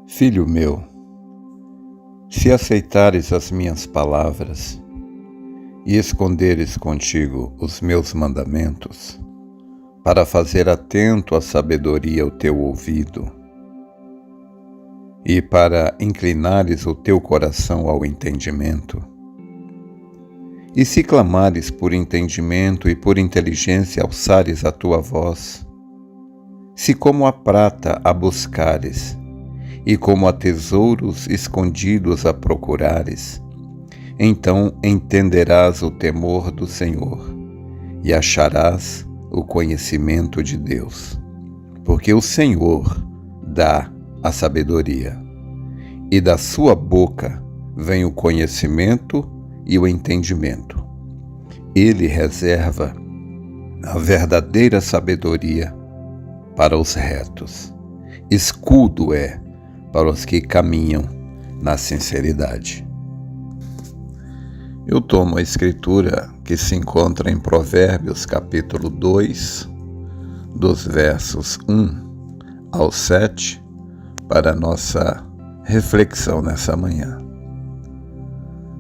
Filho meu, se aceitares as minhas palavras e esconderes contigo os meus mandamentos, para fazer atento à sabedoria o teu ouvido, e para inclinares o teu coração ao entendimento, e se clamares por entendimento e por inteligência alçares a tua voz, se como a prata a buscares, e como a tesouros escondidos a procurares, então entenderás o temor do Senhor e acharás o conhecimento de Deus. Porque o Senhor dá a sabedoria, e da sua boca vem o conhecimento e o entendimento. Ele reserva a verdadeira sabedoria para os retos. Escudo é para os que caminham na sinceridade. Eu tomo a escritura que se encontra em Provérbios capítulo 2, dos versos 1 ao 7, para a nossa reflexão nessa manhã.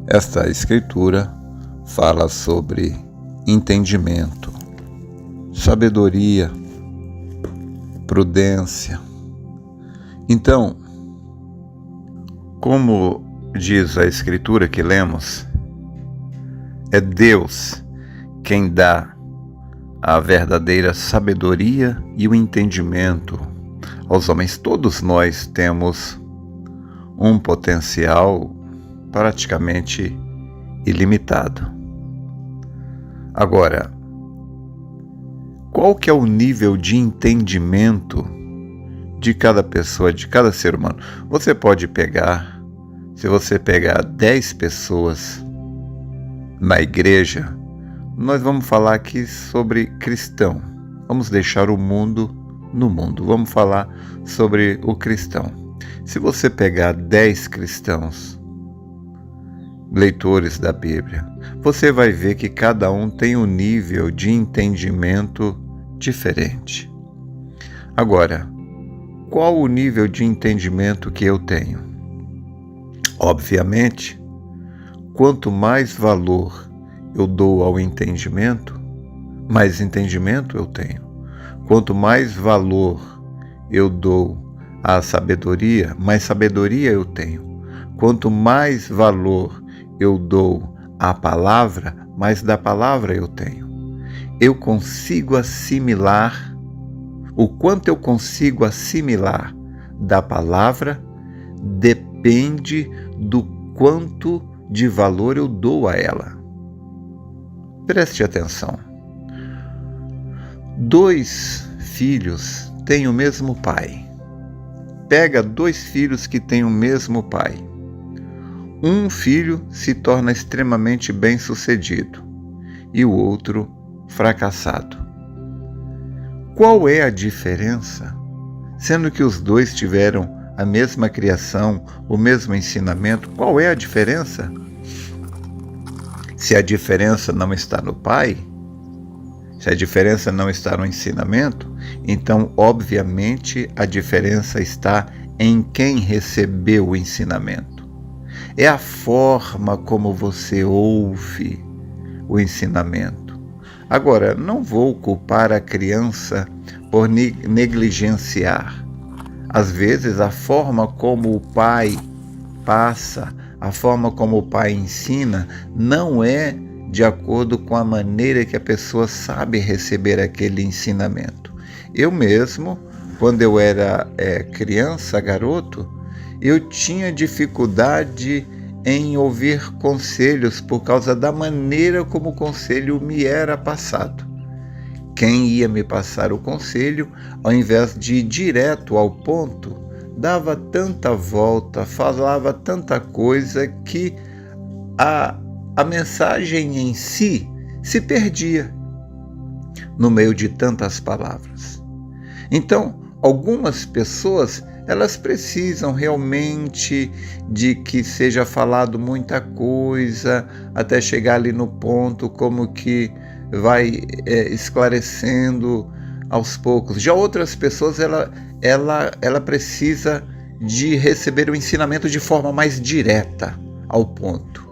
Esta escritura fala sobre entendimento, sabedoria, prudência. Então, como diz a escritura que lemos, é Deus quem dá a verdadeira sabedoria e o entendimento aos homens. Todos nós temos um potencial praticamente ilimitado. Agora, qual que é o nível de entendimento de cada pessoa, de cada ser humano? Você pode pegar, se você pegar 10 pessoas na igreja, nós vamos falar aqui sobre cristão. Vamos deixar o mundo no mundo. Vamos falar sobre o cristão. Se você pegar 10 cristãos, leitores da Bíblia, você vai ver que cada um tem um nível de entendimento diferente. Agora, qual o nível de entendimento que eu tenho? Obviamente, quanto mais valor eu dou ao entendimento, mais entendimento eu tenho. Quanto mais valor eu dou à sabedoria, mais sabedoria eu tenho. Quanto mais valor eu dou à palavra, mais da palavra eu tenho. Eu consigo assimilar. O quanto eu consigo assimilar da palavra depende do quanto de valor eu dou a ela. Preste atenção. 2 filhos têm o mesmo pai. Pega 2 filhos que têm o mesmo pai. Um filho se torna extremamente bem-sucedido e o outro fracassado. Qual é a diferença? Sendo que os 2 tiveram a mesma criação, o mesmo ensinamento, qual é a diferença? Se a diferença não está no pai, se a diferença não está no ensinamento, então, obviamente, a diferença está em quem recebeu o ensinamento. É a forma como você ouve o ensinamento. Agora, não vou culpar a criança por negligenciar. Às vezes, a forma como o pai passa, a forma como o pai ensina, não é de acordo com a maneira que a pessoa sabe receber aquele ensinamento. Eu mesmo, quando eu era criança, garoto, eu tinha dificuldade em ouvir conselhos por causa da maneira como o conselho me era passado. Quem ia me passar o conselho, ao invés de ir direto ao ponto, dava tanta volta, falava tanta coisa que a mensagem em si se perdia no meio de tantas palavras. Então, algumas pessoas, elas precisam realmente de que seja falado muita coisa até chegar ali no ponto, como que vai esclarecendo aos poucos. Já outras pessoas, ela precisa de receber o ensinamento de forma mais direta, ao ponto.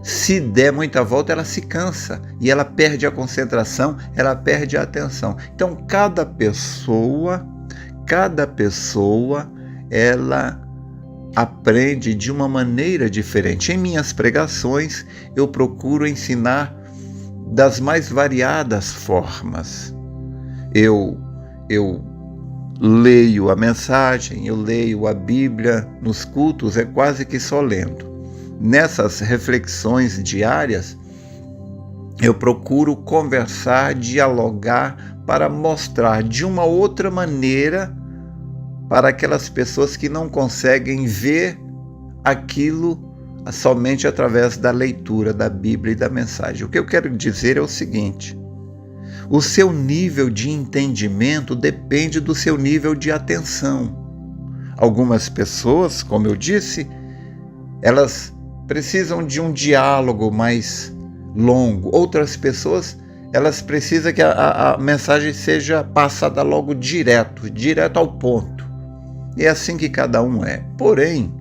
Se der muita volta, ela se cansa e ela perde a concentração, ela perde a atenção. Então, cada pessoa, ela aprende de uma maneira diferente. Em minhas pregações, eu procuro ensinar das mais variadas formas. Eu leio a mensagem, eu leio a Bíblia nos cultos, é quase que só lendo. Nessas reflexões diárias, eu procuro conversar, dialogar para mostrar de uma outra maneira para aquelas pessoas que não conseguem ver aquilo somente através da leitura da Bíblia e da mensagem. O que eu quero dizer é o seguinte: o seu nível de entendimento depende do seu nível de atenção. Algumas pessoas, como eu disse, elas precisam de um diálogo mais longo. Outras pessoas, elas precisam que a mensagem seja passada logo direto ao ponto. E é assim que cada um é. Porém,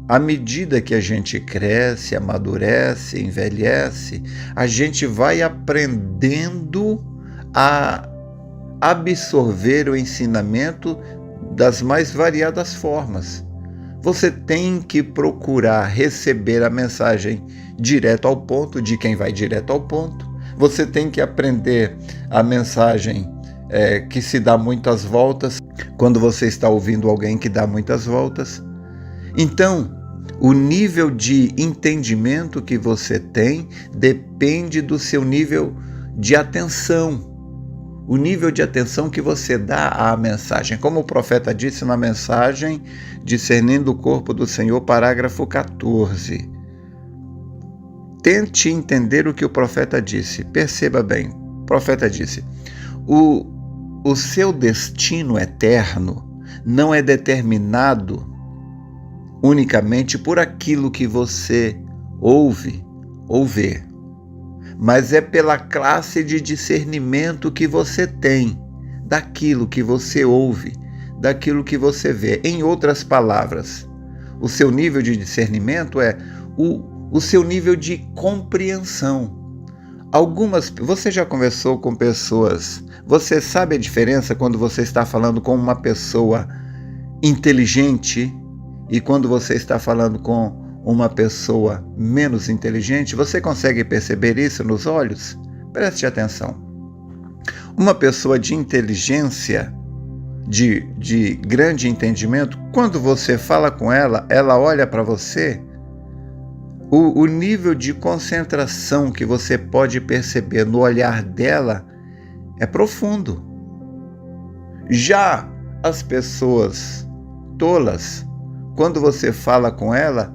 à medida que a gente cresce, amadurece, envelhece, a gente vai aprendendo a absorver o ensinamento das mais variadas formas. Você tem que procurar receber a mensagem direto ao ponto, de quem vai direto ao ponto. Você tem que aprender a mensagem que se dá muitas voltas, quando você está ouvindo alguém que dá muitas voltas. Então, o nível de entendimento que você tem depende do seu nível de atenção. O nível de atenção que você dá à mensagem. Como o profeta disse na mensagem Discernindo o Corpo do Senhor, parágrafo 14. Tente entender o que o profeta disse. Perceba bem, o profeta disse: o seu destino eterno não é determinado unicamente por aquilo que você ouve ou vê, mas é pela classe de discernimento que você tem daquilo que você ouve, daquilo que você vê. Em outras palavras, o seu nível de discernimento é o seu nível de compreensão. Você já conversou com pessoas, você sabe a diferença quando você está falando com uma pessoa inteligente e quando você está falando com uma pessoa menos inteligente? Você consegue perceber isso nos olhos? Preste atenção. Uma pessoa de inteligência, de grande entendimento, quando você fala com ela, ela olha para você, o nível de concentração que você pode perceber no olhar dela é profundo. Já as pessoas tolas, quando você fala com ela,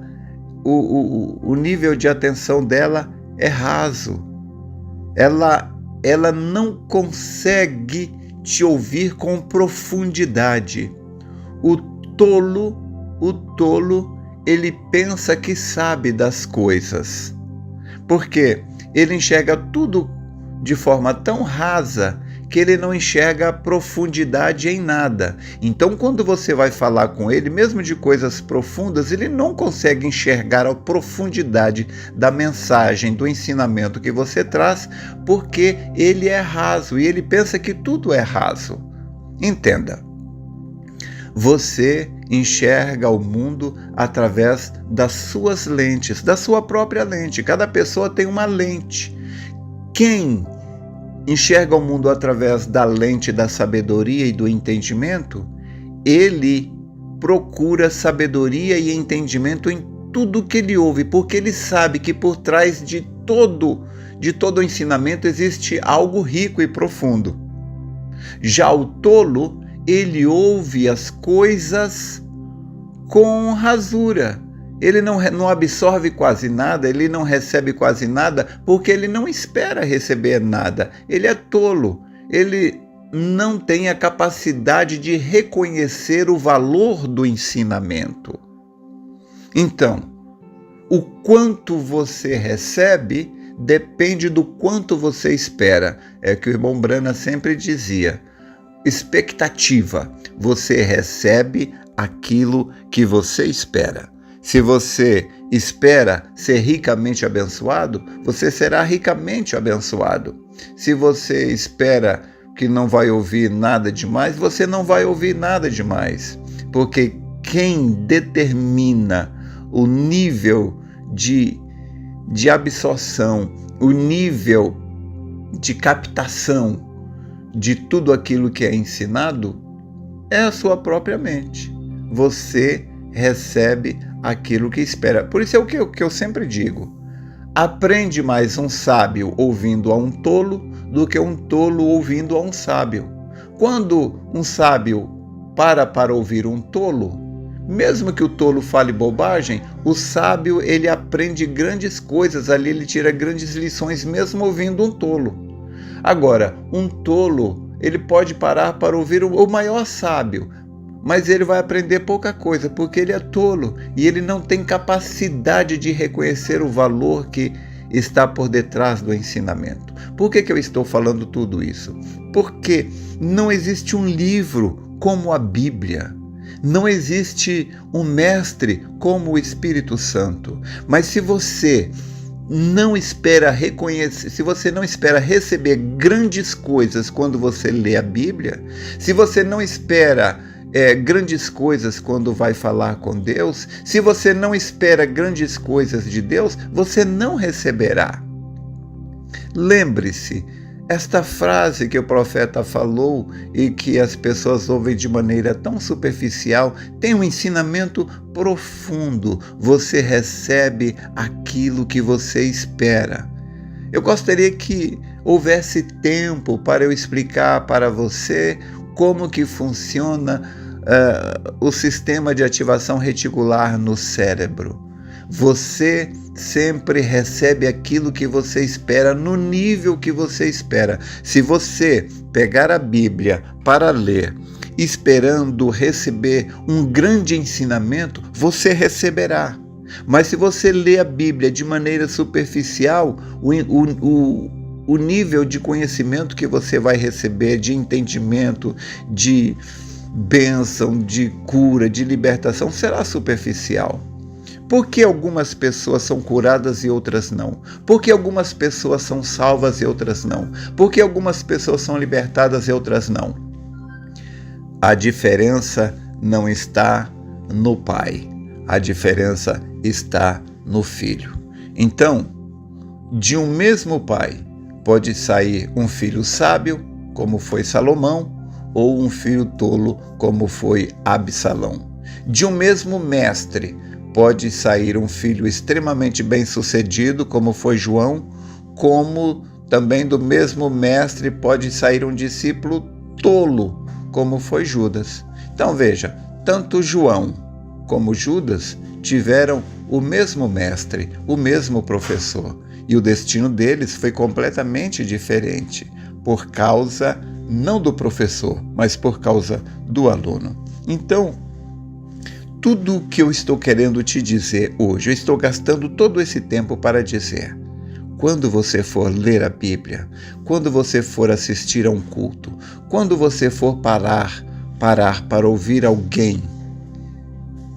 o nível de atenção dela é raso. Ela não consegue te ouvir com profundidade. O tolo, ele pensa que sabe das coisas, porque ele enxerga tudo de forma tão rasa que ele não enxerga profundidade em nada. Então, quando você vai falar com ele, mesmo de coisas profundas, ele não consegue enxergar a profundidade da mensagem, do ensinamento que você traz, porque ele é raso e ele pensa que tudo é raso. Entenda, você enxerga o mundo através das suas lentes, da sua própria lente. Cada pessoa tem uma lente. Quem enxerga o mundo através da lente da sabedoria e do entendimento, ele procura sabedoria e entendimento em tudo que ele ouve, porque ele sabe que por trás de todo o ensinamento existe algo rico e profundo. Já o tolo, ele ouve as coisas com rasura. Ele não absorve quase nada, ele não recebe quase nada, porque ele não espera receber nada. Ele é tolo, ele não tem a capacidade de reconhecer o valor do ensinamento. Então, o quanto você recebe depende do quanto você espera. É o que o irmão Brana sempre dizia. Expectativa. Você recebe aquilo que você espera. Se você espera ser ricamente abençoado, você será ricamente abençoado. Se você espera que não vai ouvir nada demais, você não vai ouvir nada demais. Porque quem determina o nível de absorção, o nível de captação de tudo aquilo que é ensinado é a sua própria mente. Você recebe aquilo que espera. Por isso é o que eu sempre digo. Aprende mais um sábio ouvindo a um tolo do que um tolo ouvindo a um sábio. Quando um sábio para ouvir um tolo, mesmo que o tolo fale bobagem, o sábio ele aprende grandes coisas ali, ele tira grandes lições mesmo ouvindo um tolo. Agora, um tolo, ele pode parar para ouvir o maior sábio, mas ele vai aprender pouca coisa, porque ele é tolo e ele não tem capacidade de reconhecer o valor que está por detrás do ensinamento. Por que eu estou falando tudo isso? Porque não existe um livro como a Bíblia. Não existe um mestre como o Espírito Santo. Mas se você não espera reconhecer, se você não espera receber grandes coisas quando você lê a Bíblia, se você não espera grandes coisas quando vai falar com Deus, se você não espera grandes coisas de Deus, você não receberá. Lembre-se, esta frase que o profeta falou e que as pessoas ouvem de maneira tão superficial tem um ensinamento profundo. Você recebe aquilo que você espera. Eu gostaria que houvesse tempo para eu explicar para você como que funciona o sistema de ativação reticular no cérebro. Você sempre recebe aquilo que você espera, no nível que você espera. Se você pegar a Bíblia para ler, esperando receber um grande ensinamento, você receberá. Mas se você lê a Bíblia de maneira superficial, o nível de conhecimento que você vai receber, de entendimento, de bênção, de cura, de libertação, será superficial. Por que algumas pessoas são curadas e outras não? Por que algumas pessoas são salvas e outras não? Por que algumas pessoas são libertadas e outras não? A diferença não está no Pai. A diferença está no Filho. Então, de um mesmo Pai, pode sair um filho sábio, como foi Salomão, ou um filho tolo, como foi Absalão. De um mesmo mestre, pode sair um filho extremamente bem-sucedido, como foi João, como também do mesmo mestre pode sair um discípulo tolo, como foi Judas. Então veja, tanto João como Judas tiveram o mesmo mestre, o mesmo professor, e o destino deles foi completamente diferente, por causa não do professor, mas por causa do aluno. Então, tudo o que eu estou querendo te dizer hoje, eu estou gastando todo esse tempo para dizer. Quando você for ler a Bíblia, quando você for assistir a um culto, quando você for parar para ouvir alguém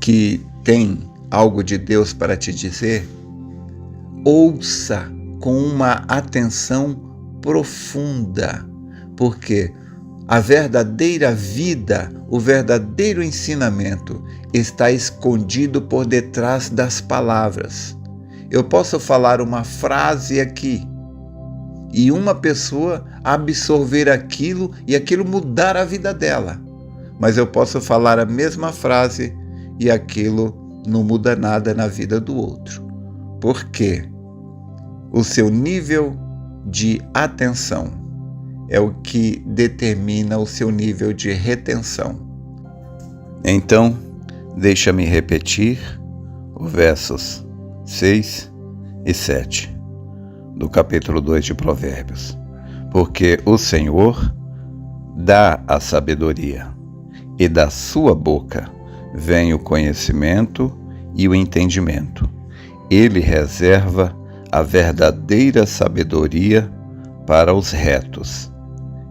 que tem algo de Deus para te dizer, ouça com uma atenção profunda, porque a verdadeira vida, o verdadeiro ensinamento está escondido por detrás das palavras. Eu posso falar uma frase aqui e uma pessoa absorver aquilo e aquilo mudar a vida dela. Mas eu posso falar a mesma frase e aquilo não muda nada na vida do outro. Por quê? O seu nível de atenção é o que determina o seu nível de retenção. Então, deixa-me repetir os versos 6 e 7 do capítulo 2 de Provérbios. Porque o Senhor dá a sabedoria, e da sua boca vem o conhecimento e o entendimento. Ele reserva a verdadeira sabedoria para os retos.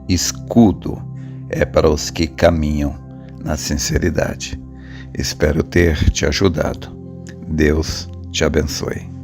Escudo é para os que caminham na sinceridade. Espero ter te ajudado. Deus te abençoe.